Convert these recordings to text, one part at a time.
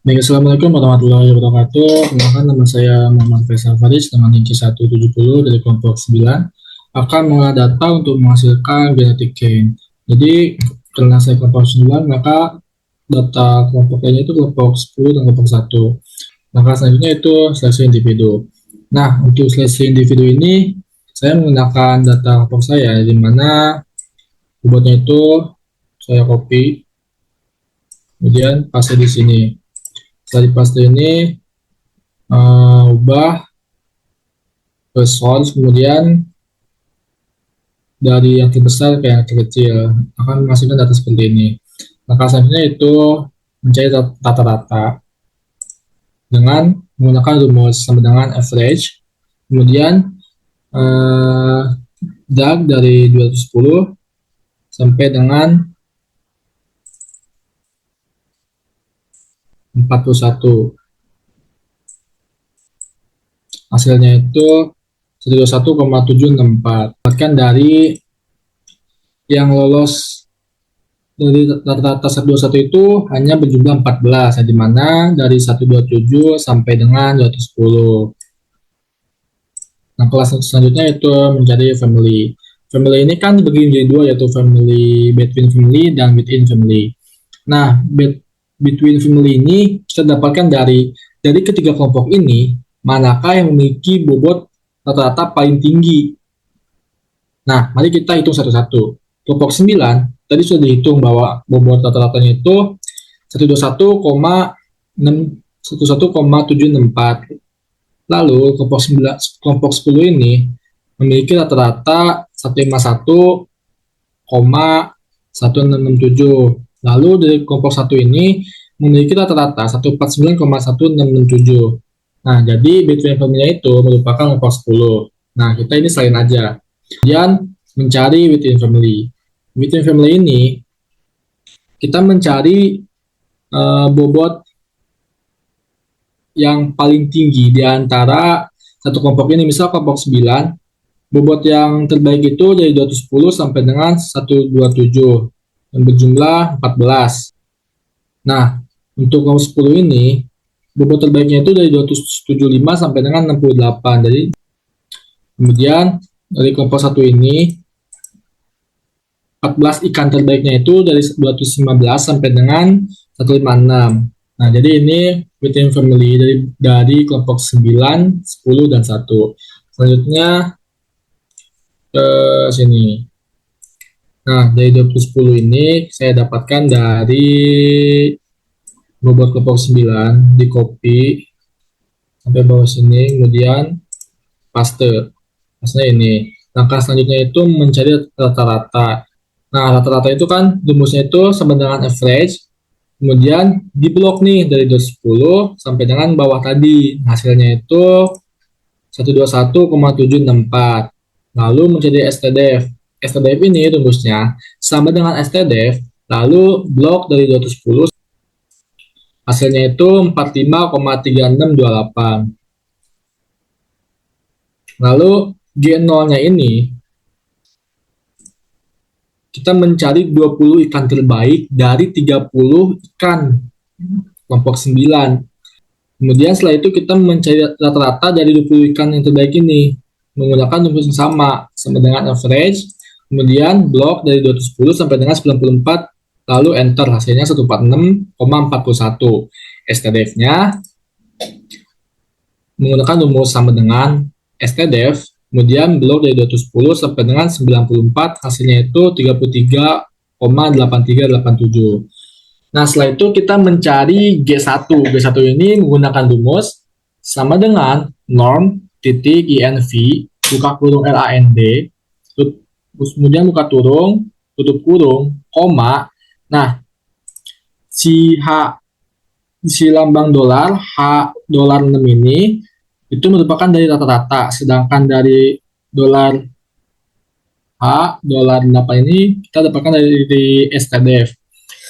Baik, Assalamualaikum warahmatullahi wabarakatuh. Kenalkan, nama saya Muhammad Faisal Faris dengan inci 170 dari kelompok 9 akan mengolah data untuk menghasilkan genetic gain. Jadi, karena saya kelompok 9, maka data kelompok lainnya itu kelompok 10 dan kelompok 1. Maka selanjutnya itu seleksi individu. Nah, untuk seleksi individu ini, saya menggunakan data kelompok saya, di mana bobotnya itu saya copy, kemudian paste di sini. Setelah dipaste ini, ubah ke source, kemudian dari yang terbesar ke yang terkecil akan menghasilkan data seperti ini. Maka selanjutnya itu mencari rata-rata dengan menggunakan rumus sama dengan average, kemudian drag dari 210 sampai dengan 41. Hasilnya itu 121,764. Dapatkan dari yang lolos dari rata-rata 121 itu hanya berjumlah 14, di mana dari 127 sampai dengan 210. Nah, kelas selanjutnya itu mencari family. Family ini kan dibagi menjadi dua, yaitu family between family dan within family. Nah, between family ini kita dapatkan dari ketiga kelompok ini, manakah yang memiliki bobot rata-rata paling tinggi. Nah, mari kita hitung satu-satu. Kelompok 9, tadi sudah dihitung bahwa bobot rata-ratanya itu 121,764. Lalu kelompok 10 ini memiliki rata-rata 151,1667. Lalu dari kelompok 1 ini memiliki rata-rata 149,1667. Nah, jadi between family itu merupakan kelompok 10. Nah, kita ini salin aja. Kemudian mencari within family. Within family ini kita mencari bobot yang paling tinggi di antara satu kelompok ini. Misal kelompok 9, bobot yang terbaik itu dari 210 sampai dengan 127 yang berjumlah 14. Nah, untuk kelompok 10 ini bobot terbaiknya itu dari 275 sampai dengan 68. Jadi kemudian dari kelompok 1 ini 14 ikan terbaiknya itu dari 215 sampai dengan 156. Nah, jadi ini within family dari kelompok 9, 10, dan 1. Selanjutnya ke sini. Nah, dari 2010 ini saya dapatkan dari bobot kelompok 9, di copy sampai bawah sini, kemudian paste. Paste ini. Langkah selanjutnya itu mencari rata-rata. Nah, rata-rata itu kan rumusnya itu sama dengan average, kemudian di blok nih dari 210 sampai dengan bawah tadi. Hasilnya itu 121,764. Lalu mencari STDF. STDF ini rumusnya sama dengan STDF, lalu blok dari 210 hasilnya itu 45,3628. Lalu G0-nya ini kita mencari 20 ikan terbaik dari 30 ikan kelompok 9. Kemudian setelah itu kita mencari rata-rata dari 20 ikan yang terbaik ini menggunakan rumus yang sama dengan average, kemudian blok dari 210 sampai dengan 94, lalu enter, hasilnya 146,41. STDF-nya menggunakan rumus sama dengan STDF, kemudian blok dari 210 sampai dengan 94, hasilnya itu 33,8387. Nah, setelah itu kita mencari G1. G1 ini menggunakan rumus sama dengan norm titik INV buka kurung LAND, kemudian buka kurung, tutup kurung, koma. Nah, si lambang dolar, H dolar 6 ini itu merupakan dari rata-rata, sedangkan dari dolar H dolar 8 ini kita dapatkan dari STDF.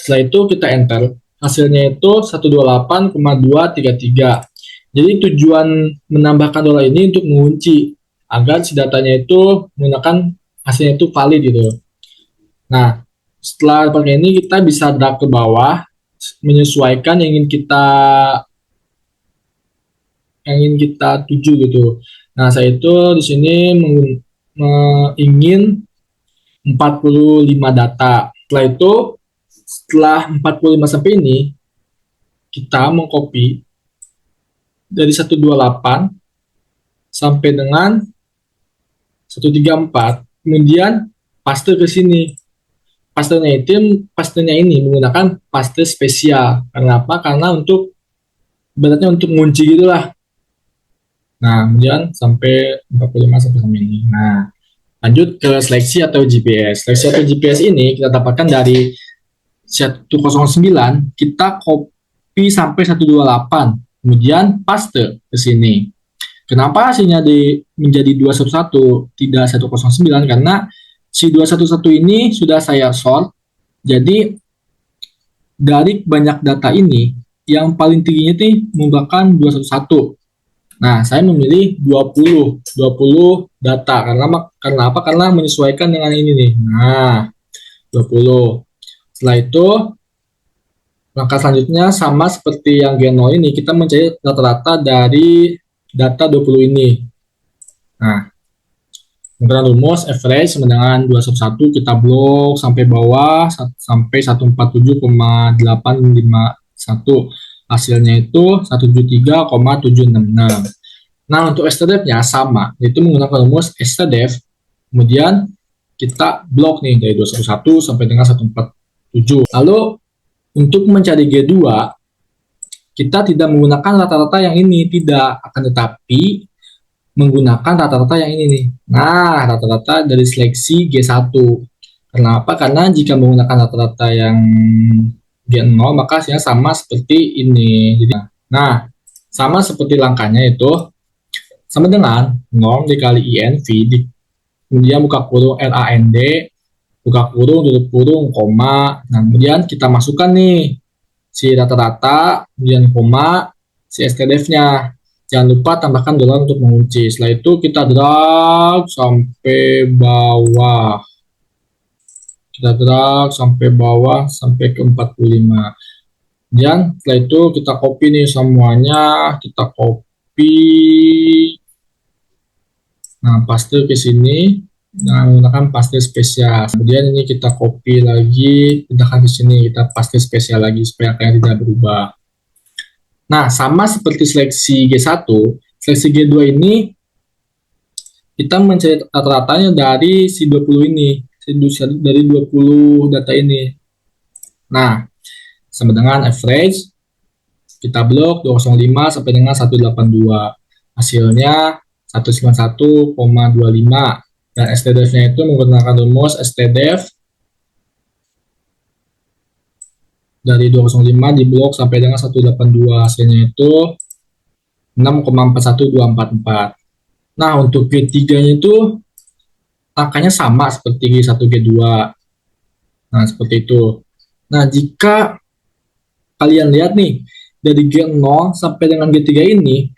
Setelah itu kita enter, hasilnya itu 128,233. Jadi tujuan menambahkan dolar ini untuk mengunci agar si datanya itu menggunakan hasilnya itu valid gitu. Nah, setelah pakai ini kita bisa drag ke bawah menyesuaikan yang ingin kita tuju gitu. Nah, saya itu di sini ingin 45 data. Setelah 45 sampai ini, kita mengcopy dari 128 sampai dengan 134, kemudian paste ke sini. Pastenya ini menggunakan paste spesial. Kenapa? Karena beratnya untuk ngunci gitulah. Nah, kemudian sampai 45 sampai ini. Nah, lanjut ke seleksi atau GPS. Seleksi atau GPS ini kita dapatkan dari 109, kita copy sampai 128, kemudian paste ke sini. Kenapa hasilnya menjadi 211 tidak 109? Karena si 211 ini sudah saya sort. Jadi dari banyak data ini yang paling tingginya itu merupakan 211. Nah, saya memilih 20 data karena apa? Karena menyesuaikan dengan ini nih. Nah, 20. Setelah itu langkah selanjutnya sama seperti yang G0 ini, kita mencari rata-rata dari data 20 ini. Nah, menggunakan rumus average sama dengan 211, kita blok sampai bawah sampai 147,851. Hasilnya itu 173,766. Nah, untuk stdef-nya sama, yaitu menggunakan rumus stdef, kemudian kita blok nih dari 211 sampai dengan 147. Lalu untuk mencari G2, kita tidak menggunakan rata-rata yang ini, tidak, akan tetapi menggunakan rata-rata yang ini nih. Nah, rata-rata dari seleksi G1. Kenapa? Karena jika menggunakan rata-rata yang G0, maka hasilnya sama seperti ini. Jadi, nah, sama seperti langkahnya itu, sama dengan norm dikali INV, kemudian buka kurung RAND, buka kurung, tutup kurung, koma. Nah, kemudian kita masukkan nih si rata-rata, kemudian koma, si stdef-nya. Jangan lupa tambahkan dolar untuk mengunci. Setelah itu kita drag sampai bawah. Kita drag sampai bawah sampai ke 45. Dan setelah itu kita copy nih semuanya, kita copy. Nah, paste ke sini dengan menggunakan paste spesial. Kemudian ini kita copy lagi, pindahkan ke sini, kita paste spesial lagi supaya angkanya tidak berubah. Nah, sama seperti seleksi G1, seleksi G2 ini kita mencari rata-ratanya dari si 20 ini, dari 20 data ini. Nah, sama dengan average, kita blok 205 sampai dengan 182. Hasilnya 191,25. Dan stdef-nya itu menggunakan rumus stdef dari 205 di blok sampai dengan 182. Hasilnya itu 6,41244. Nah, untuk G3-nya itu angkanya sama seperti G1, G2. Nah, seperti itu. Nah, jika kalian lihat nih, dari G0 sampai dengan G3 ini,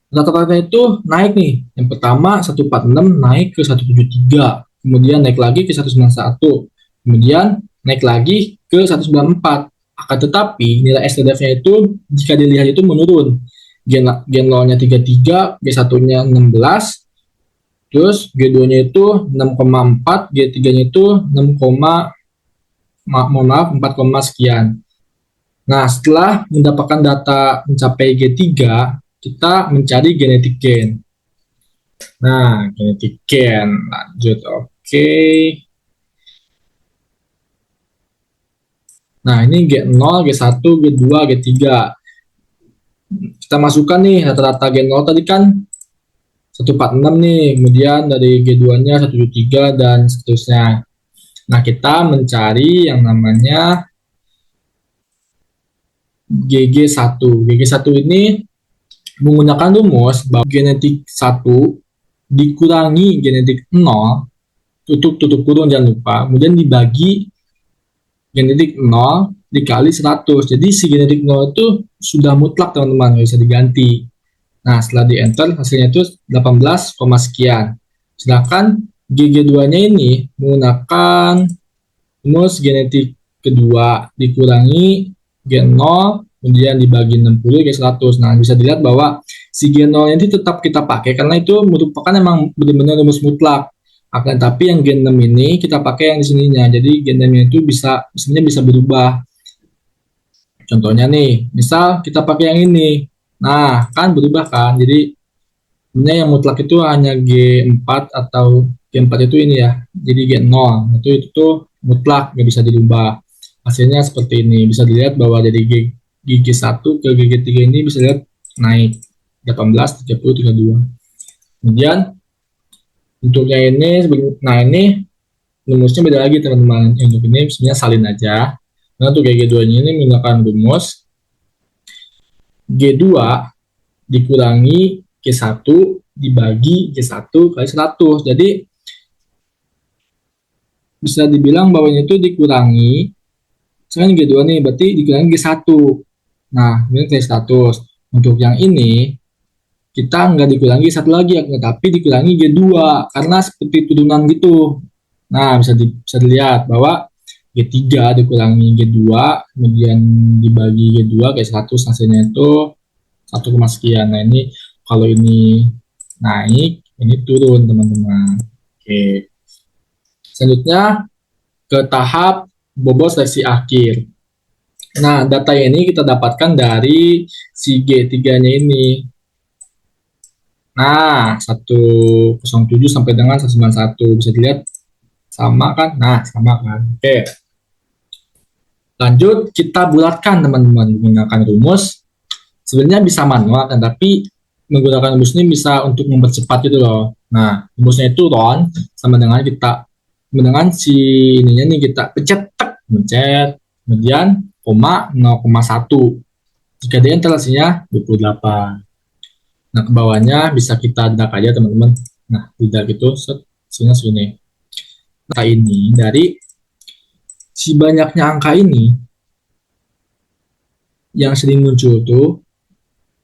rata-rata itu naik nih. Yang pertama 146 naik ke 173, kemudian naik lagi ke 191, kemudian naik lagi ke 194. Akan tetapi nilai STDF-nya itu jika dilihat itu menurun. Gen 0-nya 33, G1-nya 16, terus G2-nya itu 6,4, G3-nya itu 4, sekian. Nah, setelah mendapatkan data mencapai G3, kita mencari genetik gen. Nah, genetik gen. Lanjut, oke. Nah, ini G0, G1, G2, G3. Kita masukkan nih rata-rata G0 tadi kan 146 nih, kemudian dari G2-nya 173 dan seterusnya. Nah, kita mencari yang namanya GG1. GG1 ini menggunakan rumus bahwa genetik 1 dikurangi genetik 0, tutup kurung jangan lupa, kemudian dibagi genetik 0 dikali 100. Jadi si genetik 0 itu sudah mutlak teman-teman, nggak bisa diganti. Nah, setelah di enter hasilnya itu 18, sekian. Sedangkan GG2-nya ini menggunakan rumus genetik kedua dikurangi G0 kemudian dibagi 60 G 100. Nah, bisa dilihat bahwa si G0 ini tetap kita pakai karena itu merupakan emang benar-benar rumus mutlak. Akan tapi yang G6 ini kita pakai yang di sininya. Jadi G6 itu sebenarnya bisa berubah. Contohnya nih, misal kita pakai yang ini. Nah, kan berubah kan. Jadi sebenarnya yang mutlak itu hanya G4 atau G4 itu ini ya. Jadi G0 itu tuh mutlak, nggak bisa dirubah. Hasilnya seperti ini. Bisa dilihat bahwa dari G1 ke G3 ini bisa lihat naik 18, 30, 32. Kemudian bentuknya ini, nah ini rumusnya beda lagi teman-teman. Untuk ini sebenarnya salin aja. Nah untuk G2 ini menggunakan rumus G2 dikurangi G1 dibagi G1 kali 100. Jadi bisa dibilang bahwa itu dikurangi, sekarang G2 nih, berarti dikurangi G1. Nah, ini kali 100. Untuk yang ini, kita nggak dikurangi satu lagi, tapi dikurangi G2, karena seperti turunan gitu. Nah, bisa dilihat bahwa G3 dikurangi G2, kemudian dibagi G2 kayak 100, hasilnya itu 1, sekian. Nah, ini kalau ini naik, ini turun, teman-teman. Oke. Selanjutnya ke tahap bobot seleksi akhir. Nah, data ini kita dapatkan dari si G3-nya ini. Nah, 107 sampai dengan 191. Bisa dilihat sama kan? Nah, sama kan? Oke. Lanjut, kita bulatkan teman-teman menggunakan rumus. Sebenarnya bisa manual kan, tapi menggunakan rumus ini bisa untuk mempercepat gitu loh. Nah, rumusnya itu round sama dengan si ininya nih kita pencet, mencet, kemudian koma 0,1. Jika dia intervalnya 28. Nah, ke bawahnya bisa kita drag aja teman-teman. Nah, tidak gitu, sini. Nah, ini dari si banyaknya angka ini yang sering muncul tuh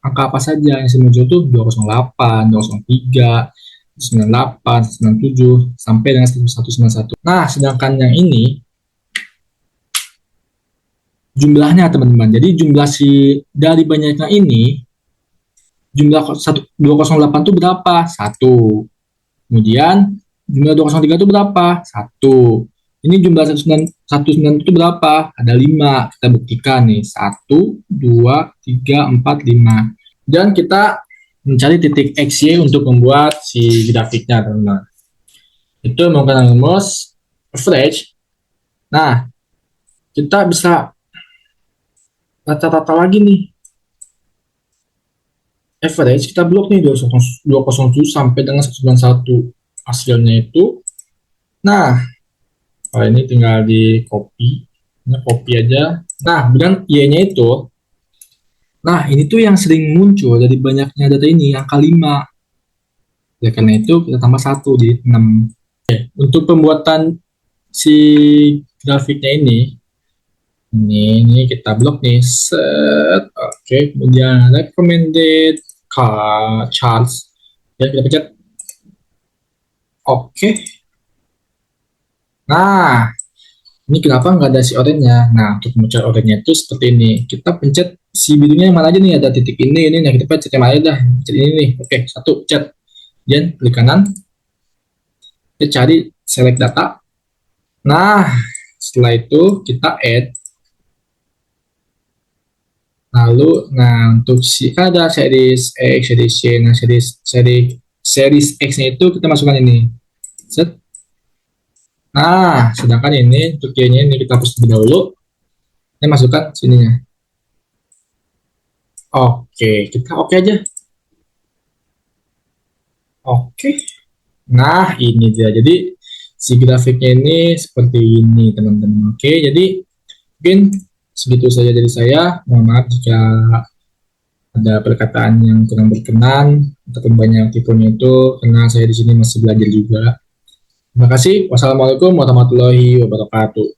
angka apa saja yang sering muncul tuh 208, 203, 98, 97 sampai dengan 191. Nah, sedangkan yang ini jumlahnya teman-teman. Jadi jumlah dari banyaknya ini jumlah 208 itu berapa? 1. Kemudian jumlah 203 itu berapa? 1. Ini jumlah 109 itu berapa? Ada 5. Kita buktikan nih. 1, 2, 3, 4, 5. Dan kita mencari titik XY untuk membuat si grafiknya, teman-teman. Itu menggunakan rumus average. Nah, kita bisa rata-rata lagi nih. Average kita blok nih 207 sampai dengan 191. Hasilnya itu, nah, ini tinggal di copy. Ini copy aja. Nah, kemudian Y-nya itu, nah ini tuh yang sering muncul dari banyaknya data ini, angka 5. Ya, karena itu kita tambah 1, jadi 6. Oke, untuk pembuatan si grafiknya ini kita blok nih, set. Oke, kemudian recommended charts, dan kita pencet oke. Nah, ini kenapa nggak ada si oranye-nya? Nah, untuk mencari oranye itu seperti ini. Kita pencet si birunya yang mana aja nih, ada titik ini. Nah, kita pencet yang mana dah, pencet ini nih. Oke, 1, pencet. Dan klik kanan. Kita cari select data. Nah, setelah itu kita add. Lalu, nah untuk kan ada series X, series Y, nah series X-nya itu kita masukkan ini. Set. Nah, sedangkan ini untuk Y-nya ini kita hapus terlebih dahulu. Kita masukkan sininya. Oke, kita oke aja. Oke. Nah, ini dia. Jadi si grafiknya ini seperti ini, teman-teman. Oke, jadi mungkin segitu saja dari saya. Mohon maaf jika ada perkataan yang kurang berkenan ataupun banyak tipunya itu, karena saya di sini masih belajar juga. Terima kasih. Wassalamualaikum warahmatullahi wabarakatuh.